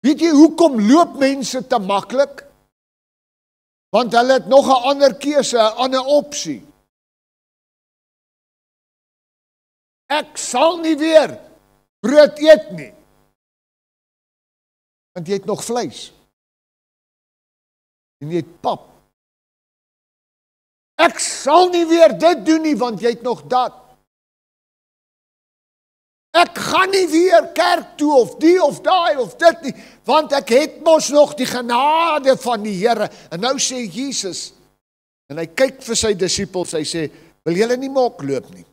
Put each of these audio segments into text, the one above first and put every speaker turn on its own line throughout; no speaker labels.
Weet jy hoekom loop mense te maklik? Want hulle het nog 'n ander keuse, 'n ander opsie. Ek sal nie weer brood eet nie. Want jy het nog vleis. En jy het pap. Ek sal nie weer dit doen nie, want jy het nog dat. Ek gaan nie weer kerk toe, of die of daai of dit nie, want ek het mos nog die genade van die Here. En nou sê Jesus, en hy kyk vir sy disippels, hy sê, wil julle nie mok loop nie?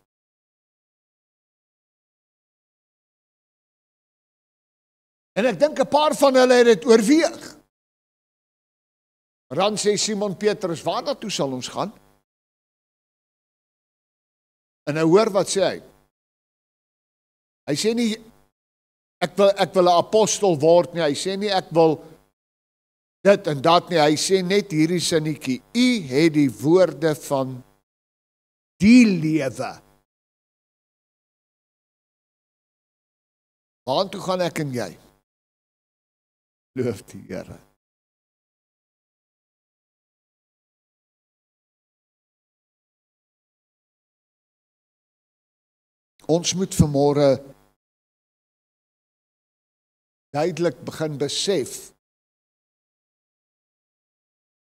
En ek dink 'n paar van hulle het dit oorweeg. Dan sê Simon Petrus, waar toe sal ons gaan? En nou hoor wat sê hy. Hy sê nie, ek wil 'n apostel word nie, hy sê nie, ek wil dit en dat nie, hy sê net hierdie sinnetjie, u het die woorde van die lewe. Waartoe gaan ek en jy? Loof die Here. Ons moet vanmôre duidelik begin besef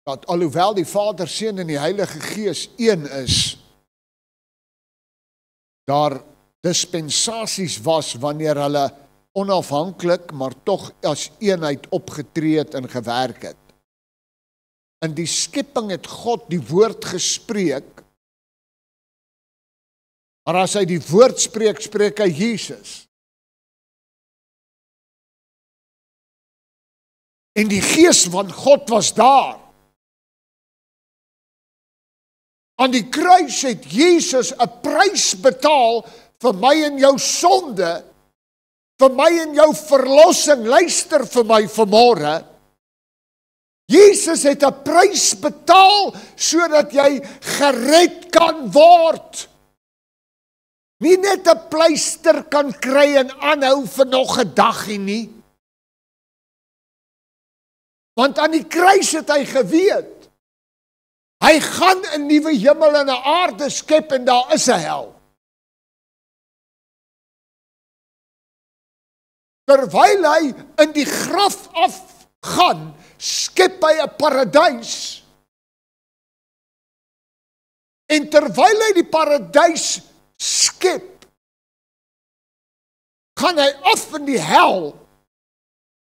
dat alhoewel die Vader, Seun en die Heilige Gees een is, daar dispensasies was wanneer hulle onafhanklik, maar tog as eenheid opgetree het en gewerk het. In die skepping het God die woord gespreek, maar as hy die woord spreek, spreek hy Jesus. En die Gees van God was daar. Aan die kruis het Jesus 'n prys betaal vir my en jou sonde, vir my en jou verlossing. Luister vir my vanmôre. Jesus het 'n prys betaal sodat jy gered kan word. Nie net 'n pleister kan kry en aanhou vir nog 'n dagie nie. Want aan die kruis het hy geweet, hy gaan 'n nuwe hemel en 'n aarde skep en daar is 'n hel. Terwyl hy in die graf afgaan, skep hy 'n paradys. En terwyl hy die paradys skep, gaan hy af in die hel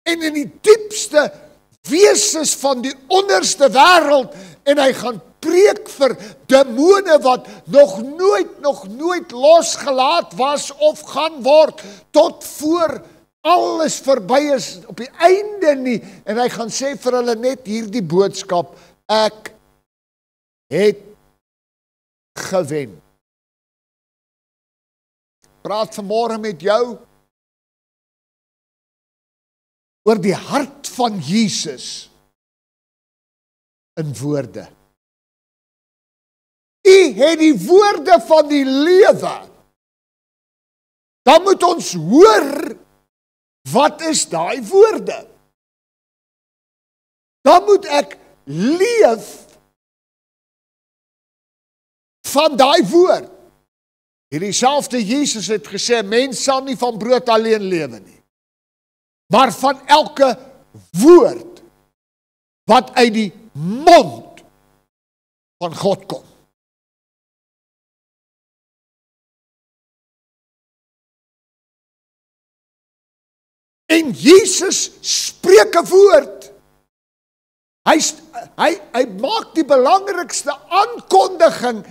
en in die diepste wesens van die onderste wêreld en hy gaan preek vir demone wat nog nooit losgelaat was of gaan word tot voor alles verby is op die einde nie. En hy gaan sê vir hulle net hierdie boodskap, ek het gewen. Praat vanmôre met jou oor die hart van Jesus in woorde. U het die woorde van die lewe. Dan moet ons hoor, wat is daai woorde? Dan moet ek leef van daai woord. Hierdie selfde Jesus het gesê, mens sal nie van brood alleen lewe nie, maar van elke woord wat uit die mond van God kom. En Jesus spreek 'n woord. Hy maak die belangrikste aankondiging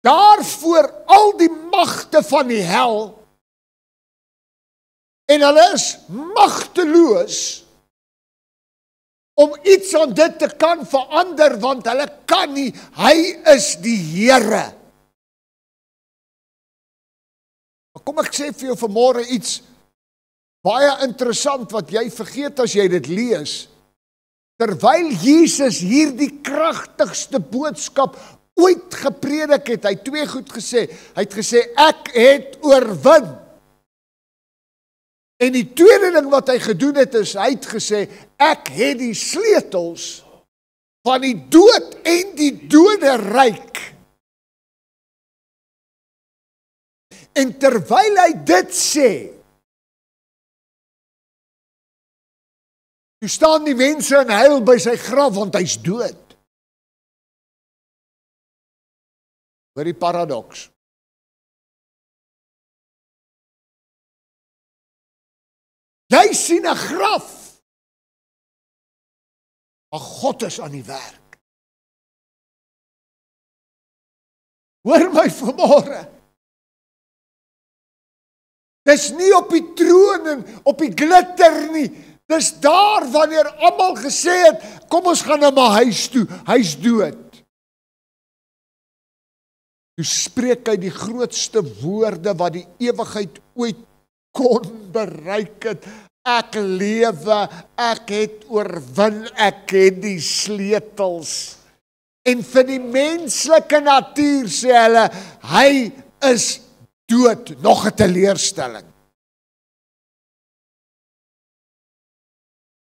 daarvoor al die magte van die hel. En hulle is magteloos om iets aan dit te kan verander, want hulle kan nie, hy is die Here. Maar kom ek sê vir jou vanmôre iets baie interessant wat jy vergeet as jy dit lees. Terwyl Jesus hierdie kragtigste boodskap ooit gepredik het, hy het twee goed gesê. Hy het gesê, ek het oorwin. En die tweede ding wat hy gedoen het is, hy het gesê, ek het die sleutels van die dood en die doderyk. En terwyl hy dit sê, toe staan die mense en huil by sy graf, want hy's dood. Hoor die paradoks. Jy sien 'n graf, maar God is aan die werk. Hoor my vanmôre. Dis nie op die troon en op die glitter nie. Dis daar wanneer almal gesê het, kom ons gaan na my huis toe, hy's dood. Toe spreek hy die grootste woorde wat die ewigheid ooit kon bereik het. Ek lewe, ek het oorwin, ek het die sleutels. En vir die menslike natuur sê hulle, hy is dood, nog 'n teleurstelling.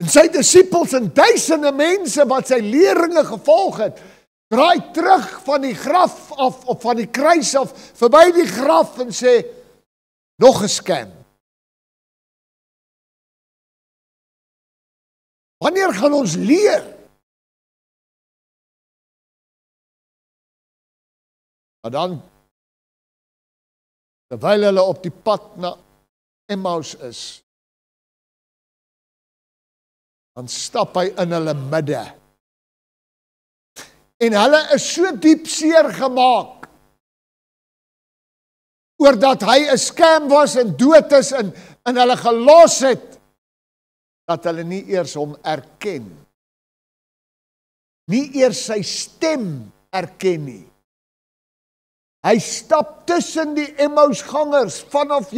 En sy disippels en duisende mense wat sy leringe gevolg het, draai terug van die graf af, of van die kruis af, verby die graf en sê, nog 'n scam. Wanneer gaan ons leer? Maar dan, terwyl hulle op die pad na Emmaus is, dan stap hy in hulle midde. En hulle is so diep seer gemaak, oordat hy 'n scam was en dood is en hulle gelos het, dat hulle nie eers hom erken. Nie eers sy stem erken nie. Hy stap tussen die Emmausgangers vanaf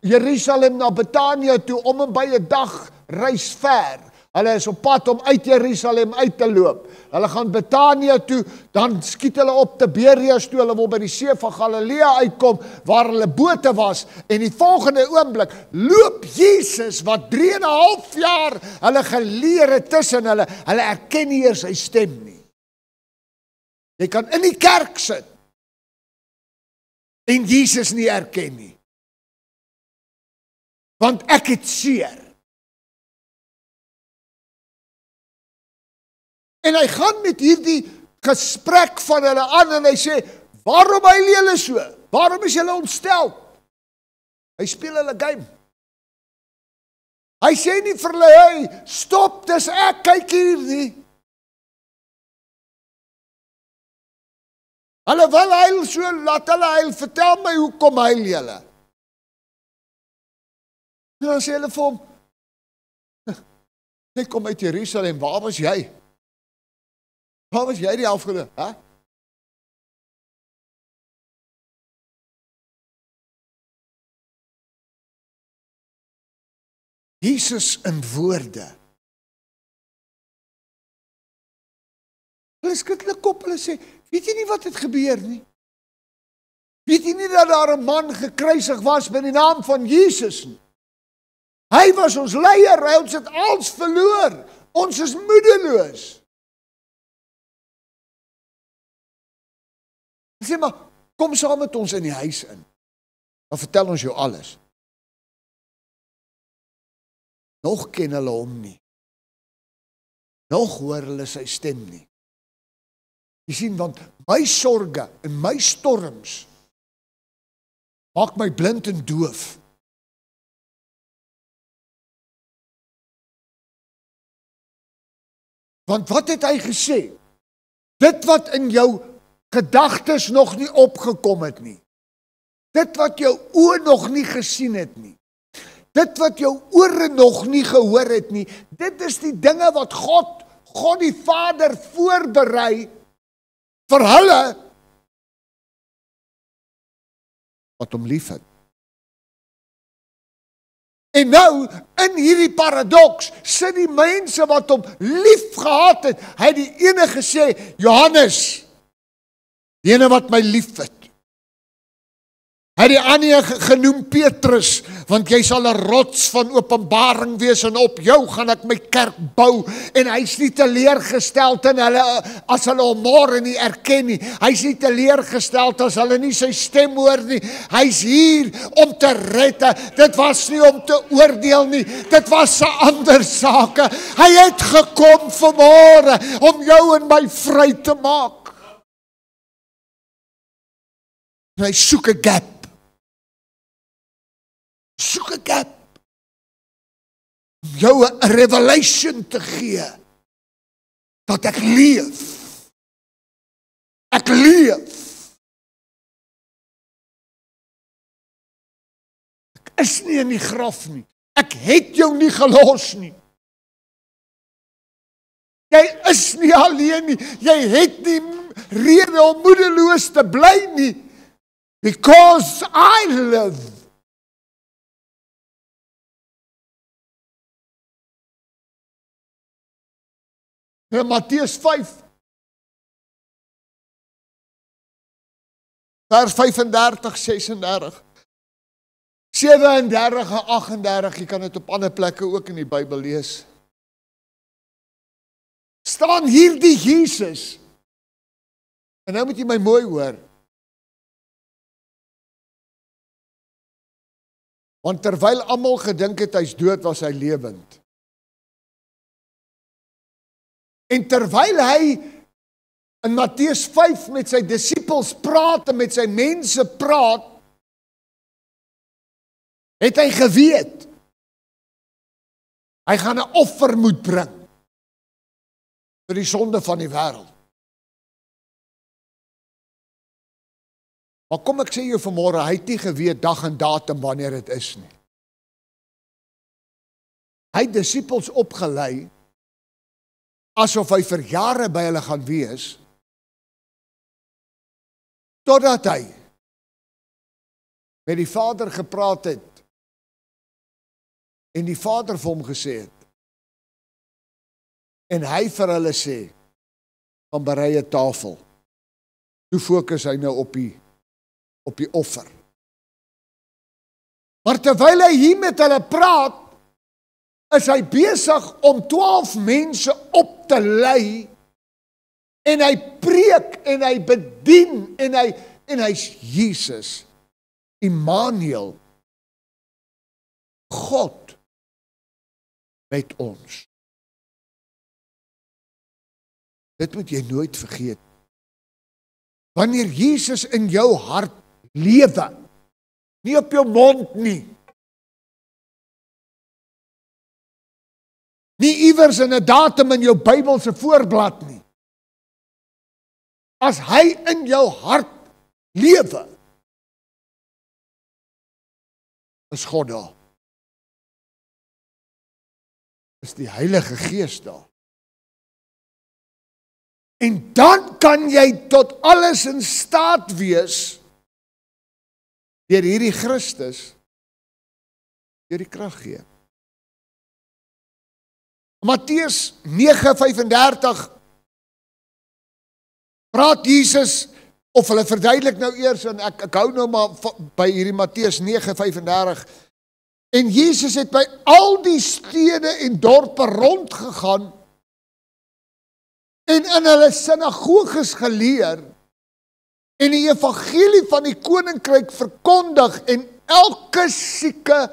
Jerusalem na Betanië toe om en by 'n dag reis ver. Hulle is op pad om uit Jerusalem uit te loop. Hulle gaan Betanië toe, dan skiet hulle op Tiberias toe, hulle wil by die see van Galilea uitkom, waar hulle bote was, en die volgende oomblik loop Jesus, wat 3,5 jaar hulle geleer het tussen hulle erken nie eers sy stem nie. Jy kan in die kerk sit, en Jesus nie erken nie. Want ek het seer. En hy gaan met hierdie gesprek van hulle aan en hy sê, waarom huil julle so? Waarom is julle ontstel? Hy speel hulle game. Hy sê nie vir hulle, hey, stop, dis ek, kyk hier nie. Hulle wil huil so, laat hulle huil, vertel my, hoekom huil julle? En dan sê hulle vir hom, ek kom uit Jerusalem, waar was jy? Waar was jy die afgelope? Hè? Jesus in woorde. Hulle skud hulle kop, hulle sê, weet jy nie wat het gebeur nie? Weet jy nie dat daar 'n man gekruisig was met die naam van Jesus nie? Hy was ons leier, hy ons het alles verloor. Ons is moedeloos. Hy sê, maar kom saam met ons in die huis in. Dan vertel ons jou alles. Nog ken hulle hom nie. Nog hoor hulle sy stem nie. Jy sien, want my sorge en my storms maak my blind en doof. Want wat het hy gesê? Dit wat in jou gedagtes nog nie opgekom het nie. Dit wat jou oë nog nie gesien het nie. Dit wat jou ore nog nie gehoor het nie. Dit is die dinge wat God die Vader voorberei vir hulle wat hom liefhet. En nou, in hierdie paradoks, sit die mense wat hom lief gehad het, hy het die ene gesê, Johannes, die ene wat my lief het. Hy het die ander genoem Petrus, want jy sal 'n rots van openbaring wees en op jou gaan ek my kerk bou. En hy's nie teleurgesteld in hulle as hulle hom môre nie erken nie. Hy's nie teleurgesteld as hulle nie sy stem hoor nie. Hy's hier om te red. Dit was nie om te oordeel nie. Dit was 'n ander saak. Hy het gekom vanmôre om jou en my vry te maak. En hy soek 'n gap. Soek 'n gap. Om jou 'n revelation te gee. Dat ek leef. Ek leef. Ek is nie in die graf nie. Ek het jou nie gelos nie. Jy is nie alleen nie. Jy het nie rede om moedeloos te bly nie. Because I live. In Matteus 5, vers 35, 36, 37 en 38, jy kan dit op ander plekke ook in die Bybel lees. Staan hierdie Jesus, en nou moet jy my mooi hoor, want terwyl almal gedink het hy's dood, was hy lewend. En terwyl hy in Matteus 5 met sy disippels praat en met sy mense praat, het hy geweet, hy gaan 'n offer moet bring vir die sonde van die wêreld. Maar kom ek sê jou vanmôre, hy het nie geweet dag en datum wanneer dit is nie. Hy het disippels opgelei, asof hy vir jare by hulle gaan wees, totdat hy met die Vader gepraat het, en die Vader vir hom gesê het, en hy vir hulle sê, van berei 'n tafel. Toe fokus hy nou op die offer. Maar terwyl hy hier met hulle praat, is hy besig om 12 mense op te lei, en hy preek, en hy bedien, en hy's Jesus, Immanuel, God met ons. Dit moet jy nooit vergeet. Wanneer Jesus in jou hart lewe, nie op jou mond nie, nie iewers in 'n datum in jou Bybelse voorblad nie. As hy in jou hart lewe, is God daar. Is die Heilige Gees daar. En dan kan jy tot alles in staat wees deur hierdie Christus deur die krag gee. Matteus 9:35 praat Jesus, of hulle verduidelik nou eers, en ek hou nou maar by hierdie Matteus 9:35, en Jesus het by al die stede en dorpe rondgegaan, en in hulle sinagoges geleer, en die evangelie van die koninkryk verkondig, en elke sieke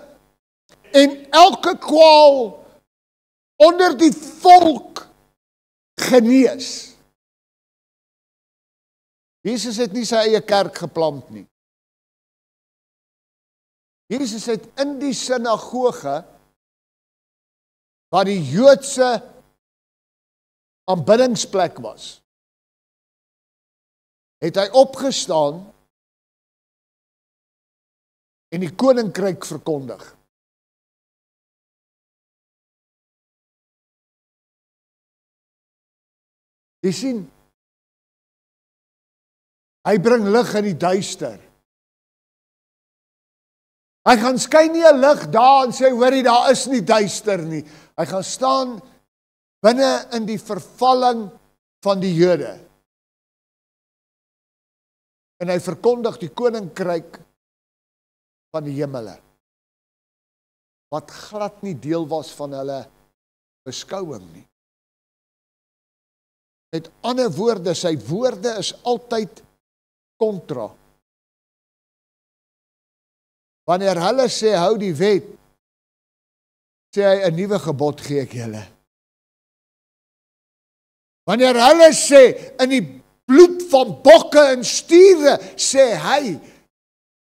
en elke kwaal onder die volk genees. Jesus het nie sy eie kerk geplant nie. Jesus het in die sinagoge, waar die Joodse aanbiddingsplek was, het hy opgestaan en die koninkryk verkondig. Jy sien, hy bring lig in die duister. Hy gaan skyn nie 'n lig daar en sê, hoorie, daar is nie duister nie. Hy gaan staan binne in die vervalling van die Jode. En hy verkondig die koninkryk van die hemele, wat glad nie deel was van hulle beskouing nie. Met ander woorde, sy woorde is altyd kontra. Wanneer hulle sê, hou die wet, sê hy, 'n nuwe gebod gee ek julle. Wanneer hulle sê, in die bloed van bokke en stiere, sê hy,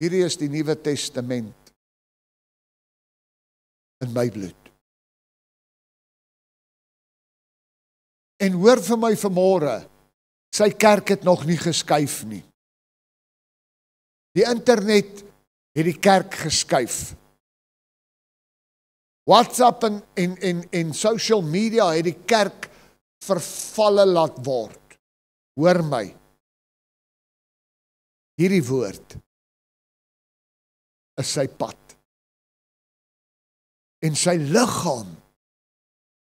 hierdie is die Nuwe Testament in my bloed. En hoor vir my vanmôre, sy kerk het nog nie geskuif nie. Die internet het die kerk geskuif. WhatsApp en social media het die kerk vervalle laat word. Hoor my. Hierdie woord is sy pad. En sy liggaam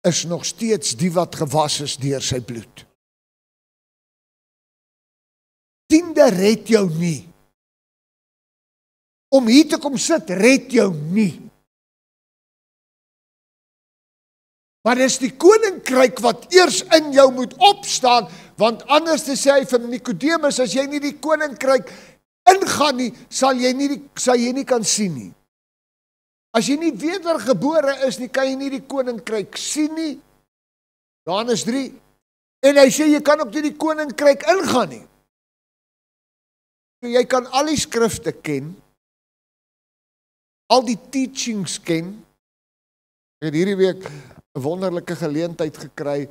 is nog steeds die wat gewas is deur sy bloed. Tiende red jou nie. Om hier te kom sit, red jou nie. Maar dis die koninkryk wat eers in jou moet opstaan, want anders te sê hy vir Nikodemus, as jy nie die koninkryk ingaan nie, sal jy nie kan sien nie. As jy nie wedergebore is nie, kan jy nie die koninkryk sien nie. Johannes 3. En hy sê, jy kan ook nie die koninkryk ingaan nie. So jy kan al die skrifte ken, al die teachings ken. Ek het hierdie week 'n wonderlike geleentheid gekry.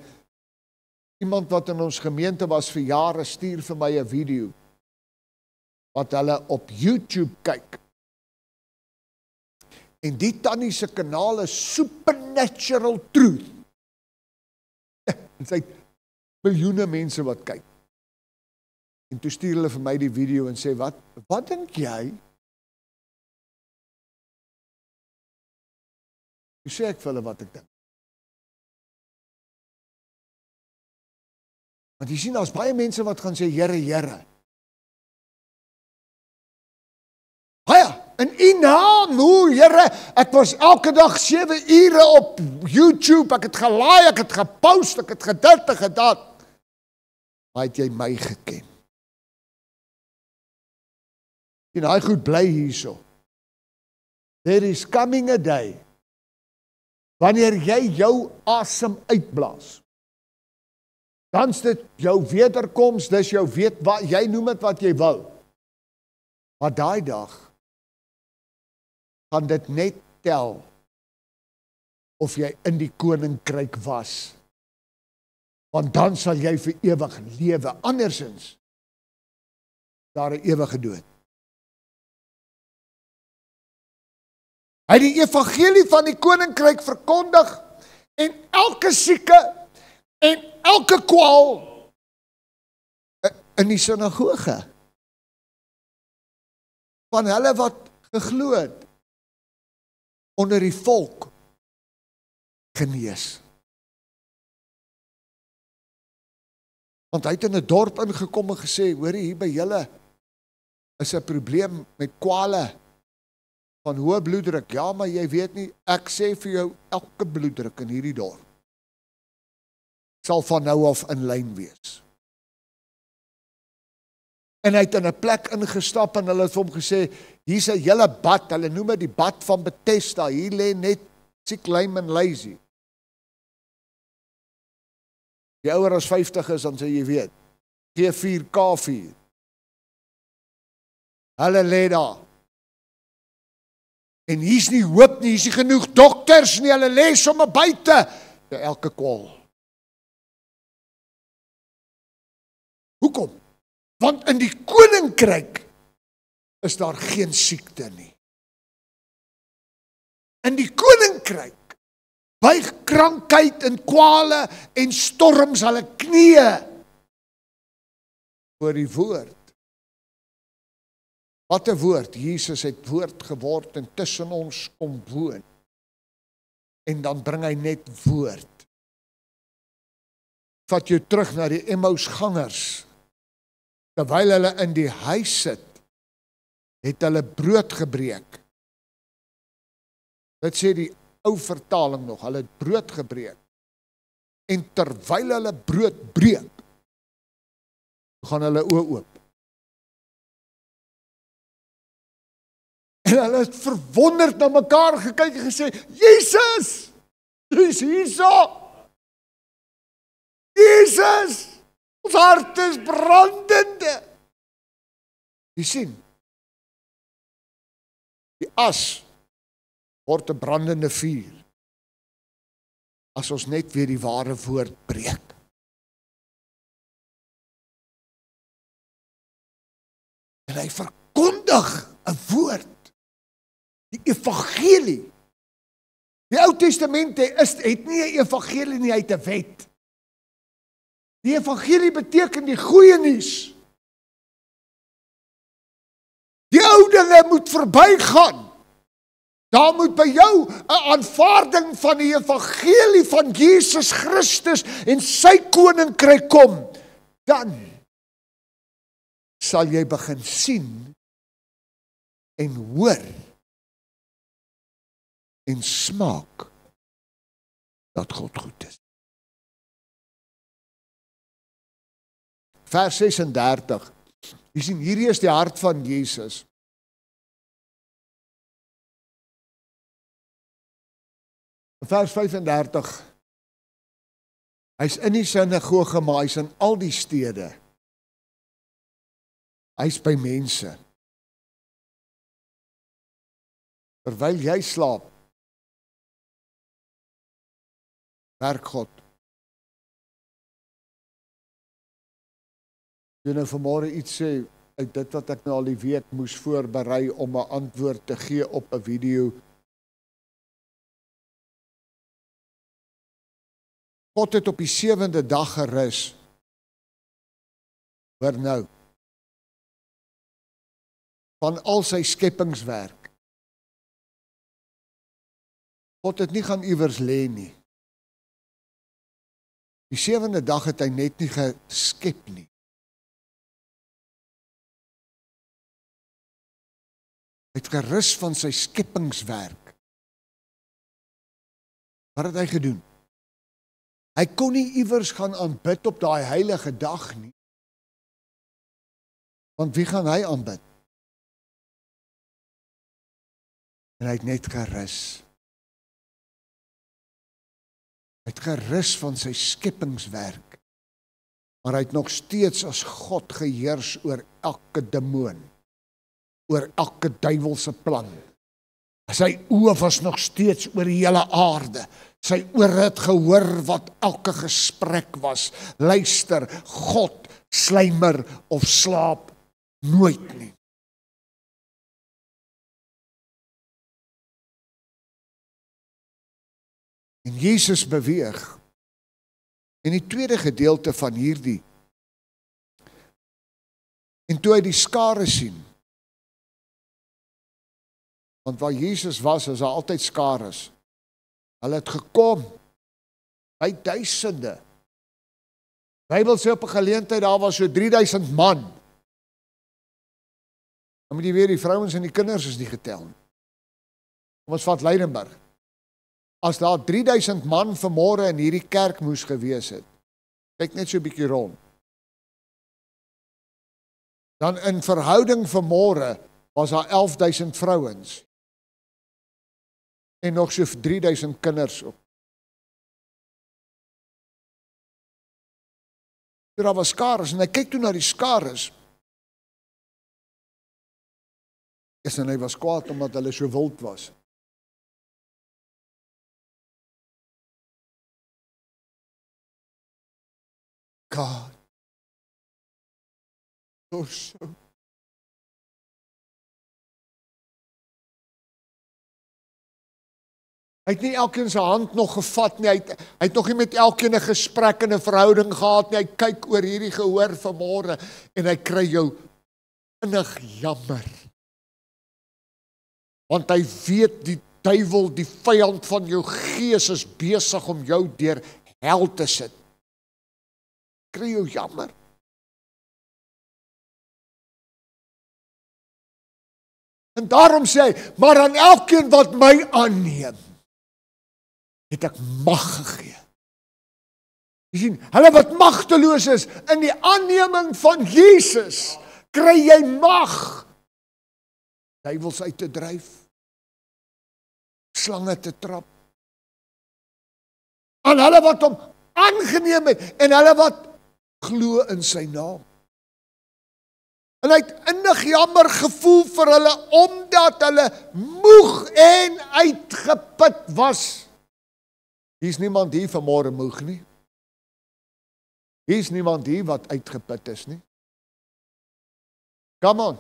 Iemand wat in ons gemeente was vir jare, stuur vir my 'n video, wat hulle op YouTube kyk. En die tannie se kanaal is Supernatural Truth. En sy het miljoene mense wat kyk. En toe stuur hulle vir my die video en sê, wat dink jy? Toe sê ek vir hulle wat ek dink. Want jy sien, daar's baie mense wat gaan sê, Here, Here. In U naam, Here, ek was elke dag 7 ure op YouTube, ek het gelaai, ek het gepost, ek het gedit en gedat. Maar het jy my geken? En hy goed bly hierso. There is coming a day, wanneer jy jou asem uitblaas, dan is dit jou wederkoms, dis jou jy noem het wat jy wil. Maar daai dag, gaan dit net tel of jy in die koninkryk was. Want dan sal jy vir ewig lewe. Andersins, daar 'n ewige dood. Hy het die evangelie van die koninkryk verkondig en elke sieke en elke kwaal in die sinagoge van hulle wat geglo het, onder die volk genees. Want hy het in 'n dorp ingekom en gesê, hoor hier by julle is 'n probleem met kwale van hoë bloeddruk. Ja, maar jy weet nie, ek sê vir jou, elke bloeddruk in hierdie dorp sal van nou af in lyn wees. En hy het in 'n plek ingestap en hulle het vir hom gesê, hier's 'n hele bad, hulle noem dit die bad van Bethesda, hier lê net siek, lame en lazy. Die ouer as 50 is, dan sê jy weet, G4, K4. Hulle lê daar. En hier's nie hoop nie, hier's nie genoeg dokters nie, hulle lê sommer buite, vir elke kwaal. Hoekom? Want in die koninkryk is daar geen siekte nie. In die koninkryk buig krankheid en kwale en storms hulle knieë voor die woord. Wat 'n woord, Jesus het woord geword en tussen ons kom woon. En dan bring hy net woord. Vat jou terug na die Emmausgangers. Terwyl hulle in die huis sit, het hulle brood gebreek. Dit sê die ou vertaling nog, hulle het brood gebreek. En terwyl hulle brood breek, gaan hulle oë oop. En hulle het verwonderd na mekaar gekyk en gesê, Jesus, jy's hierso. Jesus, ons hart is brandende. Jy sien, die as word 'n brandende vuur, as ons net weer die ware woord breek. En hy verkondig 'n woord, die evangelie. Die Ou Testament het nie 'n evangelie nie, hy het 'n wet. Die evangelie beteken die goeie nuus. Die ou dinge moet verbygaan. Daar moet by jou 'n aanvaarding van die evangelie van Jesus Christus en sy koninkryk kom. Dan sal jy begin sien en hoor en smaak dat God goed is. Vers 36. Jy sien, hierdie is die hart van Jesus. Vers 35. Hy's in die sinagoge, maar hy's in al die stede. Hy's by mense. Terwyl jy slaap, werk God. Jy nou vanmôre iets sê, uit dit wat ek nou al die week moes voorberei om 'n antwoord te gee op 'n video. God het op die 7de dag gerus. Hoor nou. Van al sy skepingswerk. God het nie gaan iewers lê nie. Die 7de dag het hy net nie geskep nie. Hy het gerus van sy skepingswerk. Wat het hy gedoen? Hy kon nie iewers gaan aanbid op daai heilige dag nie. Want wie gaan hy aanbid? En hy het net gerus. Hy het gerus van sy skepingswerk. Maar hy het nog steeds as God geheers oor elke demoon. Oor elke duiwelse plan. Sy oë was nog steeds oor die hele aarde. Sy ore het gehoor wat elke gesprek was. Luister, God slymer of slaap nooit nie. En Jesus beweeg. En die tweede gedeelte van hierdie. En toe hy die skare sien. Want waar Jesus was, is daar altyd skares. Hulle het gekom, by duisende. Bybel sê op 'n geleentheid, daar was so 3000 man. Dan moet jy weer, die vrouens en die kinders is nie getel nie. Kom ons vat Leidenburg. As daar 3000 man vanmôre in hierdie kerk moes gewees het, kyk net so 'n bietjie rond. Dan in verhouding vanmôre was daar 11000 vrouens. En nog so 3000 kinders op. Daar was skares en hy kyk toe na die skares. En hy was kwaad omdat hulle so wild was. God. So. Hy het nie elkeen sy hand nog gevat nie, hy het nog nie met elkeen 'n gesprek en 'n verhouding gehad nie, hy kyk oor hierdie gehoor vanmôre en hy kry jou innig jammer. Want hy weet die duiwel, die vyand van jou gees is besig om jou deur hel te sit. Kry jou jammer. En daarom sê hy, maar aan elkeen wat my aanneem, het ek mag gegee. Jy sien, hulle wat magteloos is, in die aanneming van Jesus, kry jy mag, duiwels uit te dryf, slange te trap, aan hulle wat hom aangeneem het, en hulle wat glo in sy naam. En hy het innig jammer gevoel vir hulle, omdat hulle moeg en uitgeput was. Hier is niemand hier vanmôre moeg nie. Hier is niemand hier wat uitgeput is nie. Come on.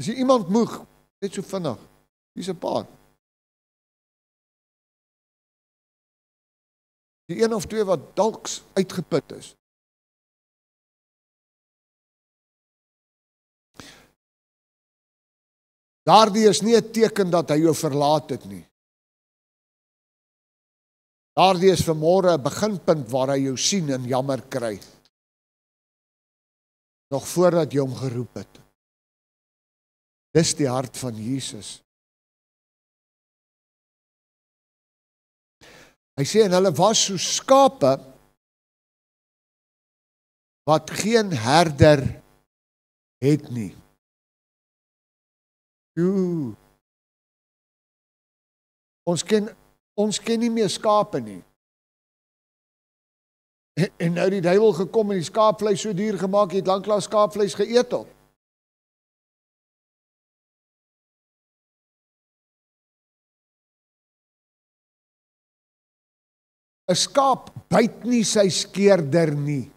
As jy iemand moeg, net so vinnig, hier's 'n paar. Die een of twee wat dalk uitgeput is. Daardie is nie 'n teken dat hy jou verlaat het nie. Daardie is vanmôre 'n beginpunt waar hy jou sien en jammer kry. Nog voordat jy hom geroep het. Dis die hart van Jesus. Hy sê, en hulle was so skape, wat geen herder het nie. Ons ken nie meer skape nie. En nou die duiwel gekom en die skaapvleis so duur gemaak, het lanklaas skaapvleis geëet op. 'n skaap byt nie sy skeerder nie.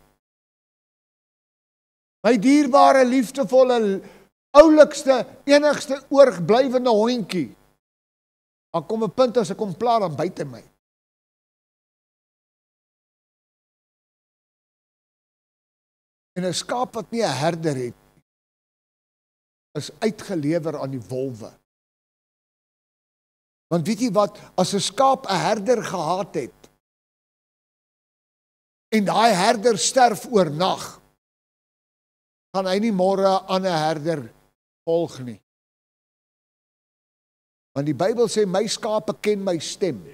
My dierbare, liefdevolle, oulikste, enigste oorblywende hondjie. Dan kom 'n punt as ek hom pla, dan byt hy my. En 'n skaap wat nie 'n herder het, is uitgelewer aan die wolwe. Want weet jy wat, as 'n skaap 'n herder gehad het, en daai herder sterf oornag, gaan hy nie môre aan 'n herder volg nie. Want die Bybel sê, my skape ken my stem.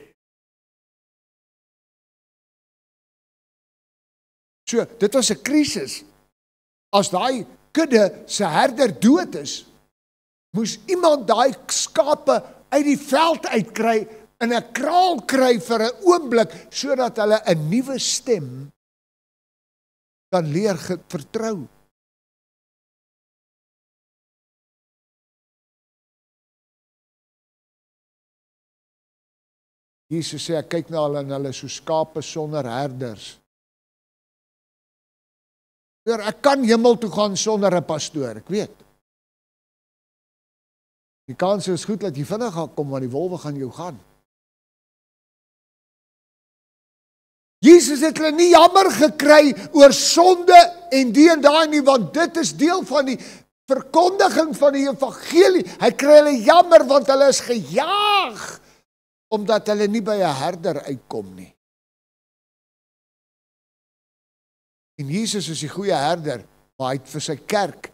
So, dit was 'n krisis. As daai kudde se herder dood is, moes iemand daai skape uit die veld uitkry, in 'n kraal kry vir 'n oomblik, sodat hulle 'n nuwe stem kan leer vertrou. Jesus sê, ek kyk na hulle en hulle so skape sonder herders. Ek kan hemel toe gaan sonder 'n pastoor, ek weet. Die kans is goed dat jy vinnig gaan kom, want die wolwe gaan jou gaan. Jesus het hulle nie jammer gekry oor sonde en die en daai nie, want dit is deel van die verkondiging van die evangelie. Hy kry hulle jammer, want hulle is gejaag, omdat hulle nie by 'n herder uitkom nie. En Jesus is die goeie herder, maar hy het vir sy kerk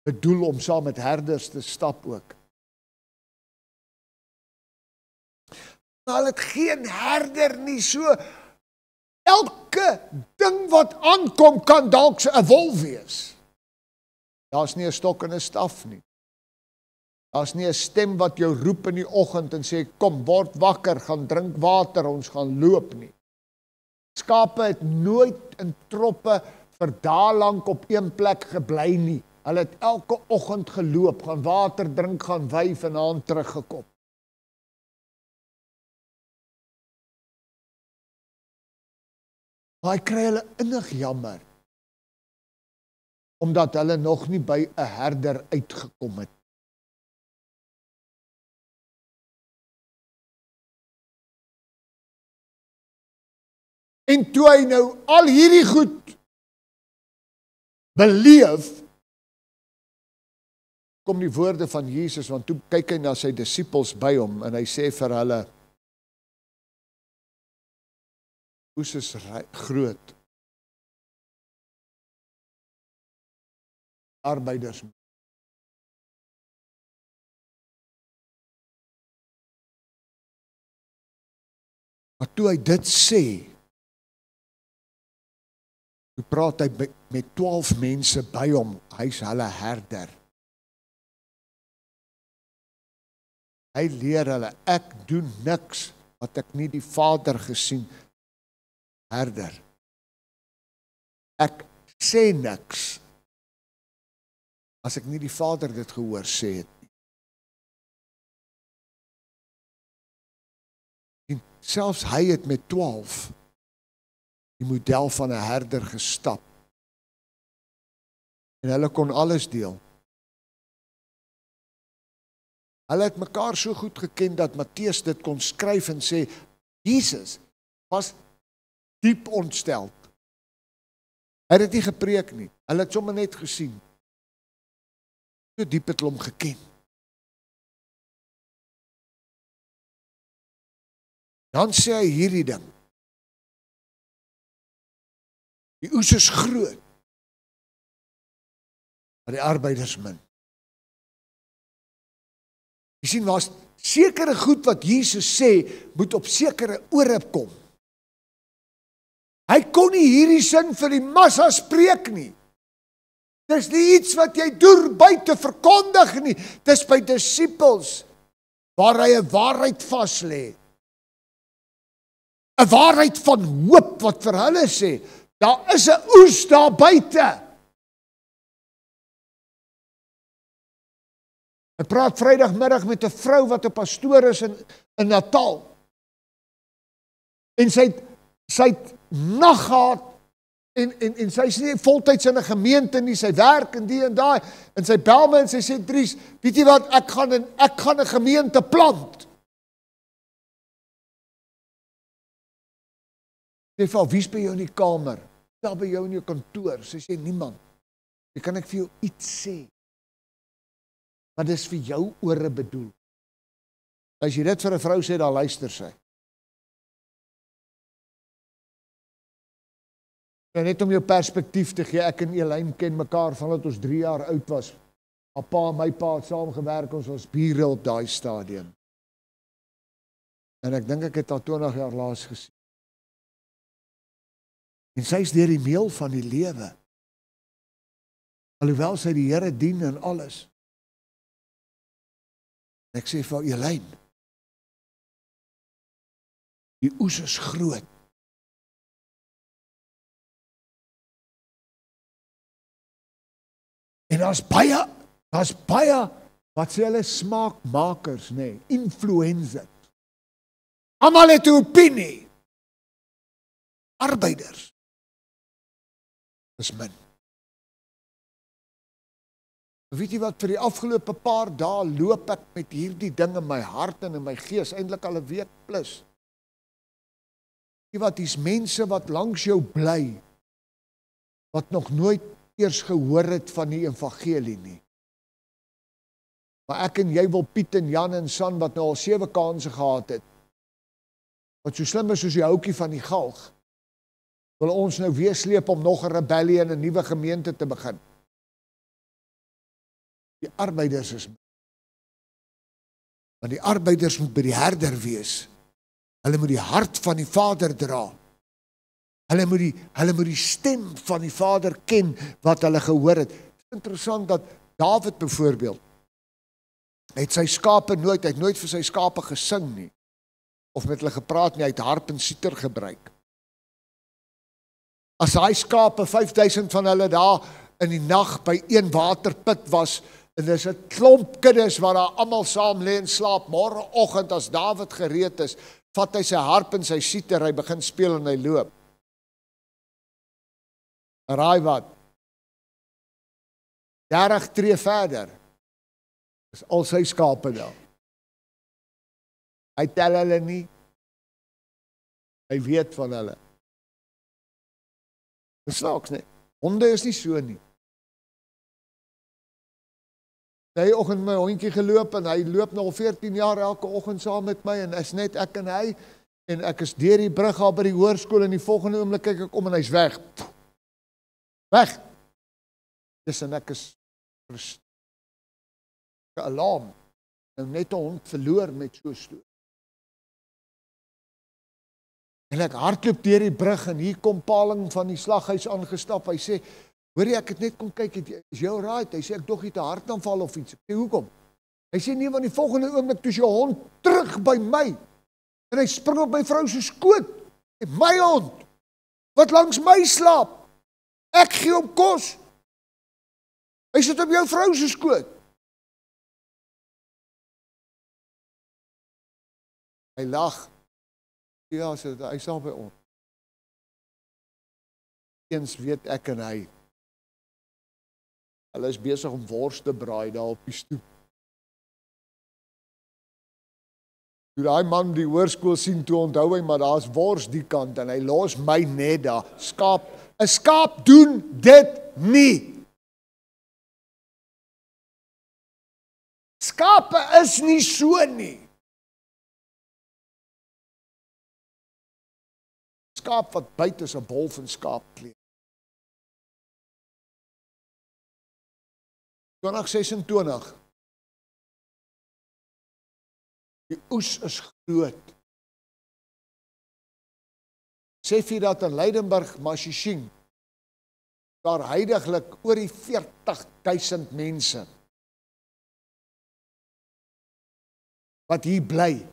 bedoel om saam met herders te stap ook. Maar hulle het geen herder nie, so elke ding wat aankom kan dalk 'n wolf wees. Daar's nie 'n stok en 'n staf nie. Daar's nie 'n stem wat jou roep in die oggend en sê, kom, word wakker, gaan drink water, ons gaan loop nie. Skape het nooit in troppe vir dae lank op een plek gebly nie. Hulle het elke oggend geloop, gaan water drink, gaan wyf en aan teruggekom. Maar hy kry hulle innig jammer, omdat hulle nog nie by 'n herder uitgekom het. En toe hy nou al hierdie goed beleef, kom die woorde van Jesus, want toe kyk hy na sy disippels by hom, en hy sê vir hulle, oes is groot, arbeiders Maar toe hy dit sê, toe praat hy met 12 mense by hom, hy's hulle herder. Hy leer hulle, ek doen niks wat ek nie die Vader gesien, herder. Ek sê niks, as ek nie die Vader dit gehoor sê het nie. En selfs hy het met 12 die model van 'n herder gestap. En hulle kon alles deel. Hulle het mekaar so goed geken dat Matteus dit kon skryf en sê, Jesus was diep ontsteld. Hy het dit nie gepreek nie. Hulle het sommer net gesien. So diep het hulle hom geken. Dan sê hy hierdie ding. Die oes is groot, maar die arbeiders min. Jy sien, was sekere goed wat Jesus sê, moet op sekere ore kom. Hy kon nie hierdie sin vir die massas preek nie. Dis nie iets wat jy doen buite verkondig nie. Dis by disippels, waar hy 'n waarheid vas lê. 'n Waarheid van hoop wat vir hulle sê, daar is 'n oes daar buite. Ek praat Vrydagmiddag met 'n vrou wat 'n pastoor is in Natal. En sy het nag gehad en sy is nie voltyds in 'n gemeente nie, sy werk en die en daai en sy bel my en sy sê Dries, weet jy wat, ek gaan 'n gemeente plant. Sy sê, wie's by jou in die kamer? Daar by jou in jou kantoor. Sy sê niemand. Ek kan vir jou iets sê. Maar dis vir jou ore bedoel. As jy dit vir 'n vrou sê, dan luister sy. En net om jou perspektief te gee, ek en Elaine ken mekaar vandat ons 3 jaar oud was. Haar pa en my pa het saam gewerk, ons was bure op daai stadium. En ek dink ek het haar 20 jaar laas gesien. En sy is deur die meel van die lewe. Alhoewel sy die Here dien en alles. Ek sê vir Elaine, die oes is groot. En daar's baie, wat sê hulle, smaakmakers, nee, influencers. Almal het 'n opinie. Arbeiders is min. Weet jy wat, vir die afgelope paar dae loop ek met hierdie ding in my hart en in my gees, eintlik al 'n week plus. Weet jy wat, dis mense wat langs jou bly, wat nog nooit eers gehoor het van die evangelie nie. Maar ek en jy wil Piet en Jan en San, wat nou al 7 kansse gehad het, wat so slim is soos die houtjie van die galg, wil ons nou weer sleep om nog 'n rebellie en 'n nuwe gemeente te begin. Die arbeiders is, want die arbeiders moet by die herder wees. Hulle moet die hart van die Vader dra. Hulle moet die stem van die Vader ken wat hulle gehoor het. Het is interessant dat Dawid byvoorbeeld, het sy skape nooit, hy het nooit vir sy skape gesing nie, of met hulle gepraat nie, hy het harp en siter gebruik. As hy skape, 5000 van hulle daar in die nag by een waterput was, en dis 'n klomp kuddes waar daar almal saam lê en slaap, môreoggend as Dawid gereed is, vat hy sy harp en sy siter, hy begin speel en hy loop. Raai wat? 30 tree verder, is al sy skape daar. Hy tel hulle nie, hy weet van hulle. Dis snaaks nie, honde is nie so nie. Hy oggend my hondjie geloop en hy loop nou al 14 jaar elke oggend saam met my en is net ek en hy en ek is deur die brug al by die hoërskool en die volgende oomblik kyk ek om en hy's weg. Weg. Dis en ek is alarm. Nou net 'n hond verloor met so 'n storie. En ek hardloop deur die brug en hier kom paling van die slaghuis aangestap. Hy sê, hoor jy, ek het net kom kyk, is jou right? Hy sê, ek dog jy het 'n hartaanval of iets. Ek sê, hoekom? Hy sê, nee, want die volgende oomblik toe is jou hond terug by my. En hy spring op my vrou se skoot. My hond, wat langs my slaap. Ek gee hom kos. Hy sit op jou vrou se skoot. Hy lag. Ja, hy sal by ons. Eens weet ek en hy. Hulle is besig om wors te braai daar op die stoep. Toe daai man die hoërskool sien, toe onthou hy, maar daar's wors die kant en hy los my net daar. 'n Skaap doen dit nie. Skape is nie so nie. Skaap wat byt is 'n bol van skaapkleed. 2026. Die oes is groot. Sê jy dat in Leidenburg, Mashishing, daar huidiglik oor die 40.000 mense wat hier bly.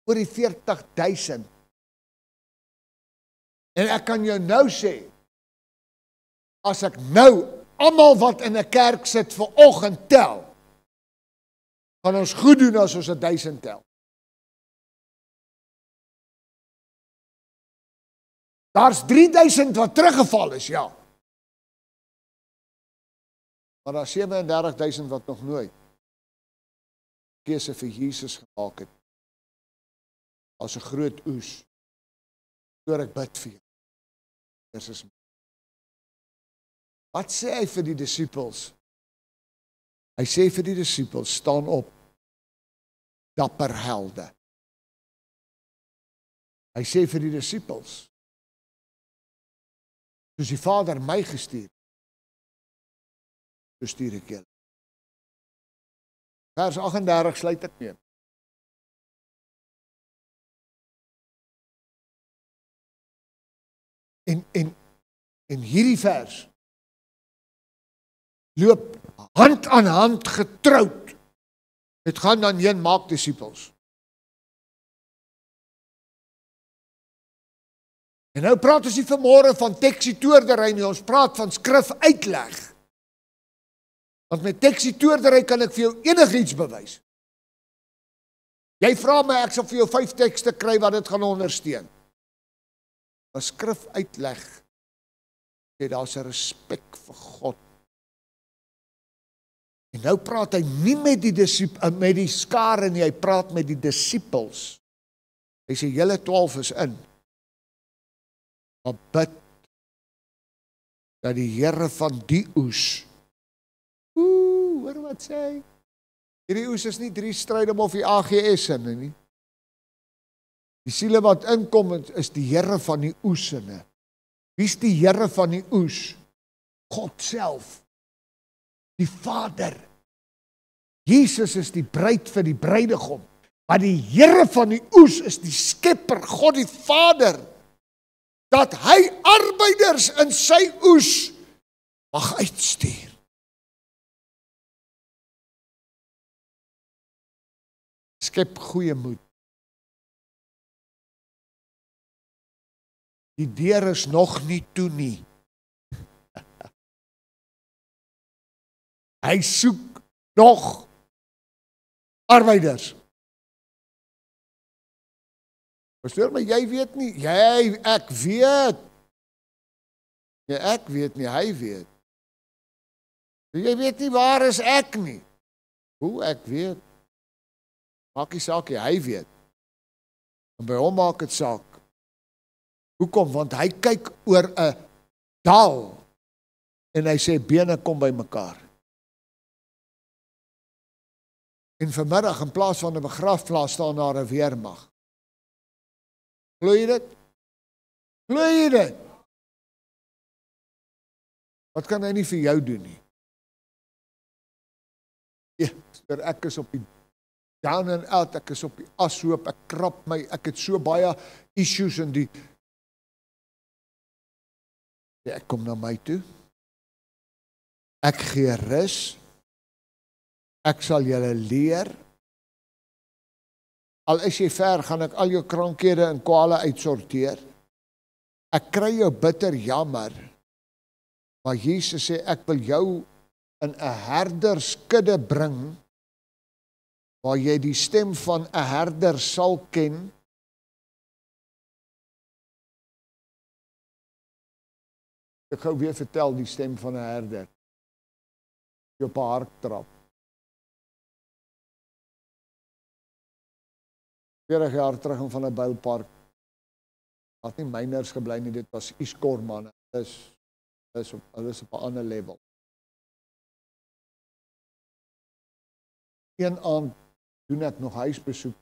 Oor die 40.000. En ek kan jou nou sê, as ek nou almal wat in 'n kerk sit vir oggend tel, gaan ons goed doen as ons 1000 tel. Daar's 3000 wat teruggeval is, ja. Maar daar's 37.000 wat nog nooit keuse vir Jesus gemaak het. As 'n groot oes. Voor ek bid vir jou. Wat sê hy vir die disippels? Hy sê vir die disippels, staan op, dapper helde. Hy sê vir die disippels, soos die Vader my gestuur, so stuur ek julle. Vers 38 sluit ek mee. En hierdie vers loop hand aan hand getroud. Het gaan dan heen maak disippels. En nou praat ons nie vanmôre van teksietoordery nie, ons praat van skrif uitleg. Want met teksietoordery kan ek vir jou enigiets bewys. Jy vra my, ek sal vir jou 5 tekste kry wat dit gaan ondersteun. Maar skrif uitleg, sê daar's 'n respek vir God. En nou praat hy nie met die skare nie, hy praat met die disippels. Hy sê, julle 12 is in. Maar bid, dat die Here van die oes, hoor wat sê hy? Hierdie oes is nie 3 strydom of die AGS in nie. Die siele wat inkom is die Here van die oesene. Wie is die Here van die oes? God self. Die Vader. Jesus is die bruid vir die bruidegom. Maar die Here van die oes is die skepper, God die Vader. Dat hy arbeiders in sy oes mag uitstuur. Skep goeie moed. Die deur is nog nie toe nie. Hy soek nog arbeiders. Verstaan my, jy weet nie, ek weet. Nee, ek weet nie, hy weet. Jy weet nie, waar is ek nie? Hoe ek weet? Maak die saak, hy weet. En by hom maak het saak. Hoekom? Want hy kyk oor 'n dal en hy sê, bene kom by mekaar. En vanmiddag, in plaas van 'n begrafplaas, staan daar 'n weermag. Glo jy dit? Glo jy dit? Wat kan hy nie vir jou doen nie? Ja, ek is op die down and out, ek is op die ashoop, ek krap my, ek het so baie issues in die. Ek kom na my toe, ek gee rus, ek sal julle leer, al is jy ver, gaan ek al jou krankhede en kwale uitsorteer, ek kry jou bitter jammer, maar Jesus sê, ek wil jou in 'n herderskudde bring, waar jy die stem van 'n herder sal ken, ek gou weer vertel die stem van 'n herder, jy op 'n hark trap. 40 jaar terug in van 'n Bylpark, had nie myners gebly nie, dit was Iskor manne, hulle is op 'n ander level. Een aand doen ek nog huisbesoek.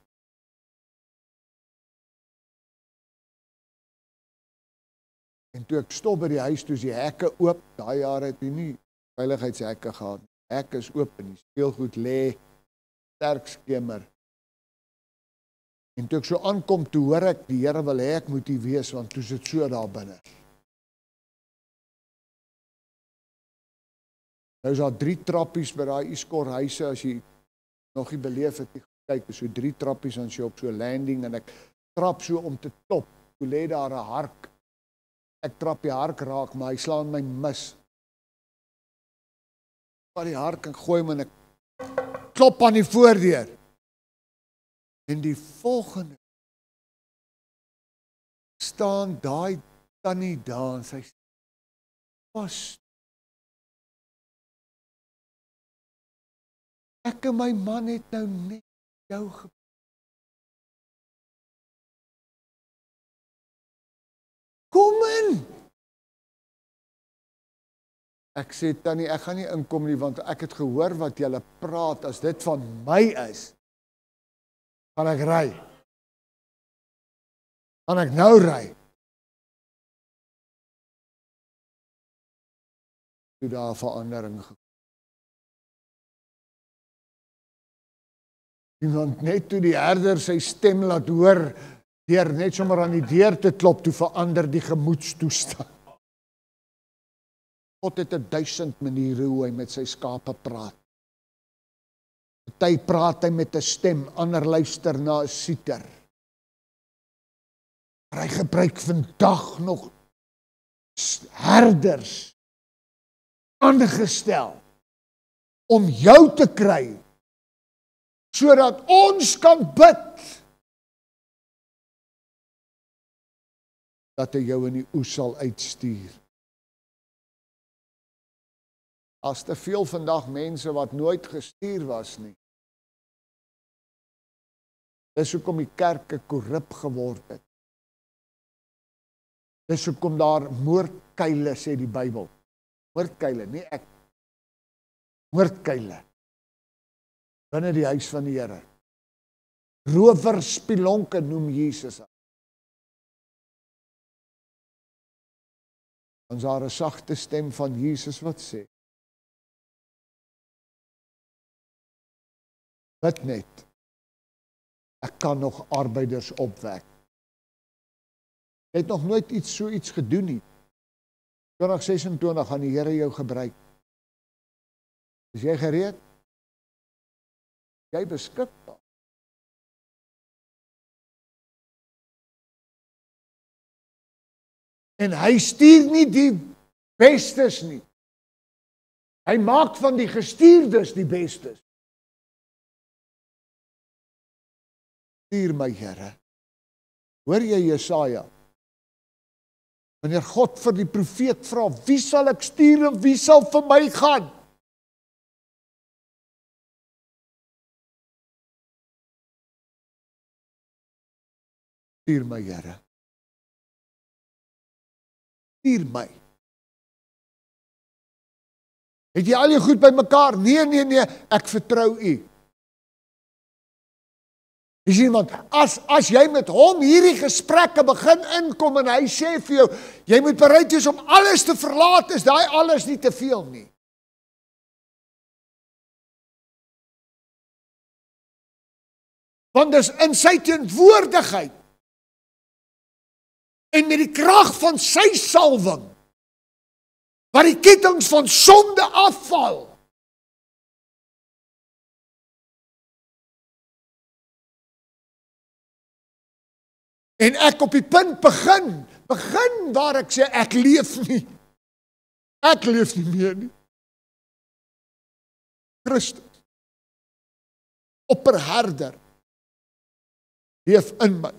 En toe ek stop by die huis, toe is die hekke oop, daai jare het jy nie veiligheidshekke gehad. Hek is oop en die speelgoed lê, sterk skemer. En toe ek so aankom, toe hoor ek, die Here wil hê ek moet hier wees, want toe sit so daar binne. Nou is daar 3 trappies by daai Iskor huise, as jy nog nie beleef het, kyk, so 3 trappies, en jy op so landing, en ek trap so om te top, toe lê daar 'n hark, ek trap die hark raak, maar hy slaan my mis. Maar die hark, ek gooi hom en ek klop aan die voordeur. En die volgende staan daai tannie daar en sy sê, pas, ek en my man het nou net jou gebeur. Kom in! Ek sê, tannie, ek gaan nie inkom nie, want ek het gehoor wat julle praat, as dit van my is, gaan ek ry. Gaan ek nou ry. Toe daar 'n verandering gekom. Iemand net toe die herder sy stem laat hoor, deur net sommer aan die deur te klop, toe verander die gemoedstoestand. God het 1000 maniere hoe hy met sy skape praat. Party praat hy met 'n stem, ander luister na 'n sieter. Maar hy gebruik vandag nog herders aangestel om jou te kry, sodat ons kan bid dat hy jou in die oes sal uitstuur. As te veel vandag mense wat nooit gestuur was nie. Dis hoekom die kerke korrup geword het. Dis hoekom daar moordkuile, sê die Bybel. Moordkuile, nie ek. Moordkuile. Binne die huis van die Here. Rowerspelonke noem Jesus. Dan is daar 'n sagte stem van Jesus wat sê, bid net, ek kan nog arbeiders opwek. Jy het nog nooit so iets gedoen nie. 2026 gaan die Here jou gebruik. Is jy gereed? Jy beskikbaar. En hy stuur nie die bestes nie. Hy maak van die gestuurdes die bestes. Stuur my, Here. Hoor jy Jesaja? Wanneer God vir die profeet vra, wie sal ek stuur en wie sal vir my gaan? Stuur my, Here. Stuur my. Het jy al jou goed bymekaar? Nee, ek vertrou U. Jy sien, want as jy met hom hierdie gesprekke begin inkom en hy sê vir jou, jy moet bereid wees om alles te verlaat, is daai alles nie te veel nie. Want dis in sy teenwoordigheid en met die krag van sy salwing waar die kettinge van sonde afval. En ek op die punt begin waar ek sê, ek leef nie. Ek leef nie meer nie. Christus, opperherder, leef in my.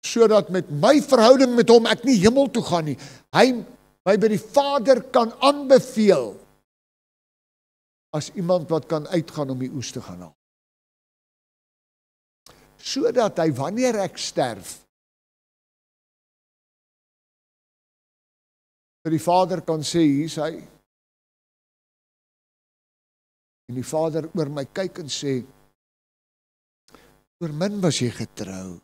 Sodat met my verhouding met hom ek nie hemel toe gaan nie. Hy my by die Vader kan aanbeveel as iemand wat kan uitgaan om die oes te gaan haal. Sodat hy, wanneer ek sterf, vir die Vader kan sê, hier is hy. En die Vader oor my kyk en sê, oor min was jy getrou.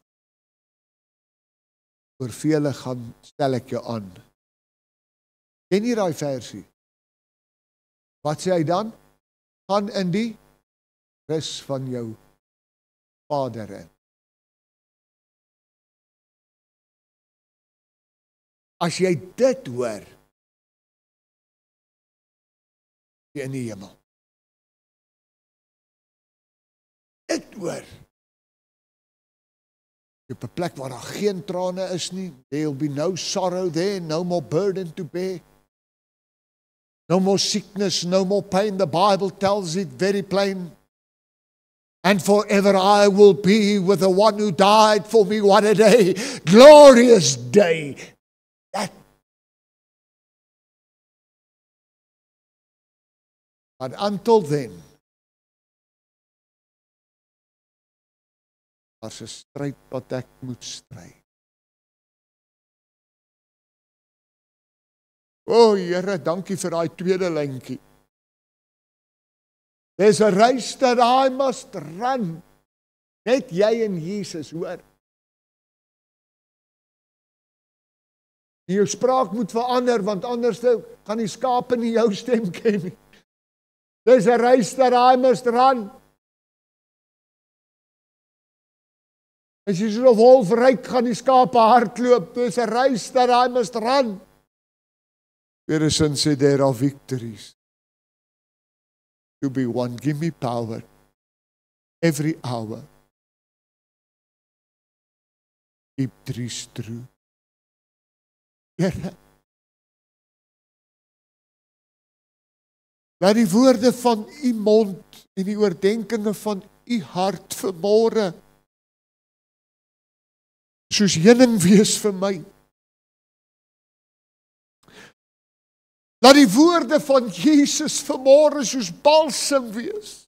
Oor vele stel ek jou aan. Ken jy daai versie? Wat sê hy dan? Gaan in die rus van jou Vader in. As jy dit hoor, jy in die hemel. Dit hoor. Op 'n plek waar daar geen trane is nie, there will be no sorrow there, no more burden to bear, no more sickness, no more pain. The Bible tells it very plain. And forever I will be with the one who died for me. What a day, glorious day. But until then, daar's 'n stryd wat ek moet stry. O Here, dankie vir daai tweede lyntjie. There's a race that I must run. Net jy en Jesus, hoor. Jou spraak moet verander, want anders gaan die skape nie jou stem ken nie. There's a race that I must run. As jy so 'n wolf ryk, gaan die skape hardloop. There's a race that I must run. Peterson said there are victories to be won. Give me power every hour. Keep trees true. Here, laat die woorde van u mond en die oordenkings van u hart vanmôre soos heuning wees vir my. Laat die woorde van Jesus vanmôre soos balsem wees.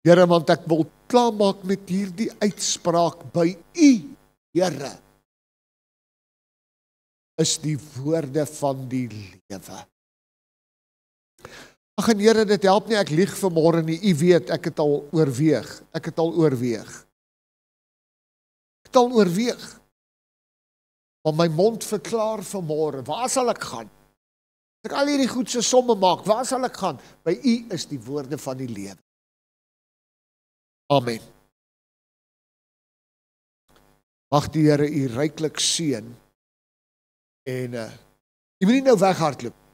Here, want ek wil klaarmaak met hierdie uitspraak by u, Here, is die woorde van die lewe. Ag en Here, dit help nie ek lieg vanmôre nie. U weet, ek het al oorweeg. Ek het al oorweeg. Maar my mond verklaar vanmôre, waar sal ek gaan? As ek al hierdie goedse somme maak, waar sal ek gaan? By u is die woorde van die lewe. Amen. Mag die Here u ryklik seën en u moet nie nou weghardloop.